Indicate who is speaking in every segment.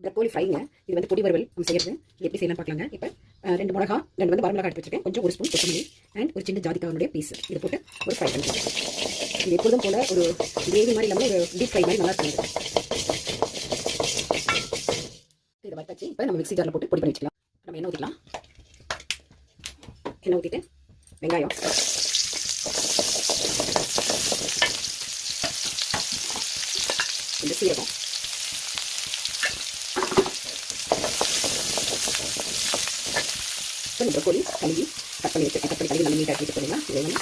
Speaker 1: Broccoli ஃப்ரைங்க. இது வந்து பொடி வறுவல் நம்ம செய்யறது. இது எப்படி செய்யலாம் பார்க்கலாங்க. இப்போ 2 மிளகா, 2 வந்து வரமிளகா எடுத்து வச்சிருக்கேன். கொஞ்சம் 1 ஸ்பூன் கொத்தமல்லி அண்ட் ஒரு சின்ன ஜாதிக்காவுடைய பீஸ் இதை போட்டு ஒரு ஃப்ரை பண்ணிக்கலாம். இது எப்பொழுதும் போல ஒரு கிரேவி மாதிரி இல்லாமல் ஒரு டீப் ஃப்ரை மாதிரி நல்லா இருக்கும். இதை வறுத்தாச்சு. இப்போ நம்ம மிக்ஸி ஜாரில் போட்டு பொடி பண்ணி வச்சுக்கலாம். நம்ம எண்ணெய் ஊற்றிக்கலாம். எண்ணெய் ஊற்றிட்டு வெங்காயம், இந்த சீரகம், இப்போ இந்த ப்ரக்கோலி கழுவி கட் பண்ணி வச்சுருக்கேன். கட் பண்ணி கழுவி நல்லா நீட்டாக எடுத்து போயிடலாம். இதை வந்து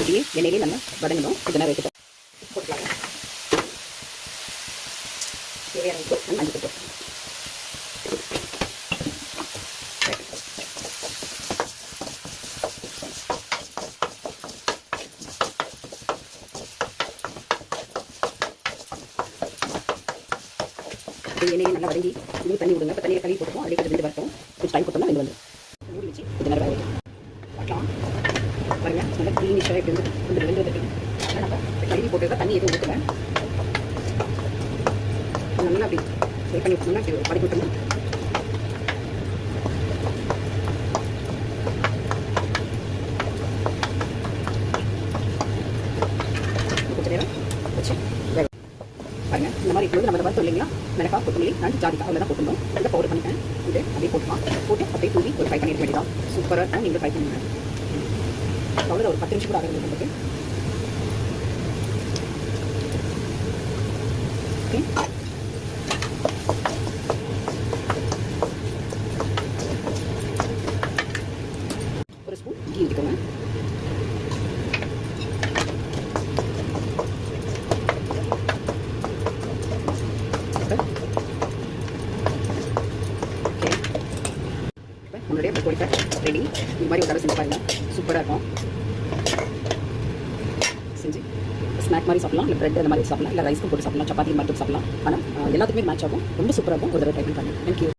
Speaker 1: இப்படியே எண்ணெயிலே நல்லா வதங்கணும். கொஞ்ச நேரம் வைக்கிட்டோம் போட்டுக்கலாங்க. தேவையான உப்பு மஞ்சள் தூள். எண்ணெயை நல்லா வதங்கி இன்னும் தண்ணி விடுங்க. இப்போ தண்ணியை கழுவி போட்டுப்போம். அதிலே கொஞ்சம் வெந்து வரட்டும். கொஞ்சம் டைம் கொடுத்தோம்னா வெந்து வந்து மூடி வச்சு கொஞ்சம் நேரம் வேக பார்க்கலாம். பாருங்க நல்லா க்ளீனிஷாக எப்படி வந்து கொஞ்சம் வெந்து வந்துருக்கு. ஆனால் நம்ம கழுவி போட்டு தண்ணி எதுவும் ஊற்றுவேன். நல்லா அப்படி ஃப்ரை பண்ணி விட்டோம்னா அப்படி பறி விட்டோம்னா கொஞ்சம் நேரம் வச்சு வேக பாருங்க. இந்த மாதிரி இருக்கும்போது நம்ம வறுத்தோம் இல்லைங்களா, மிளகாய், கொத்தமல்லி அண்ட் ஜாதிக்காய் அவ்வளோ தான் போட்டுருந்தோம். இதை பவுடர் பண்ணிட்டேன். இது அப்படியே போட்டுக்கலாம். போட்டு அப்படியே தூவி ஒரு ஃப்ரை பண்ணிட வேண்டியதான். சூப்பராக இருக்கும். நீங்கள் ஃப்ரை பண்ணுங்க. அவ்வளோ ஒரு 10 நிமிஷம் கூட ஆகிறது நமக்கு. ஓகே, ஒரு ஸ்பூன் கீ ஊற்றிக்கோங்க. நம்மளுடைய ப்ரக்கோலி ஃப்ரை ரெடி. இந்த மாதிரி ஒரு தடவை செஞ்சு பாருங்கள். சூப்பராக இருக்கும். செஞ்சு ஸ்நாக் மாதிரி சாப்பிடலாம், இல்லை ப்ரெட் அந்த மாதிரி சாப்பிடலாம், இல்லை ரைஸ்க்கு போட்டு சாப்பிடலாம், சப்பாத்தி மாதிரி சாப்பிடலாம். ஆனால் எல்லாத்துக்குமே மேட்ச் ஆகும். ரொம்ப சூப்பராக இருக்கும். ஒரு தடவை ட்ரை பண்ணி பாருங்கள். தேங்க்யூ.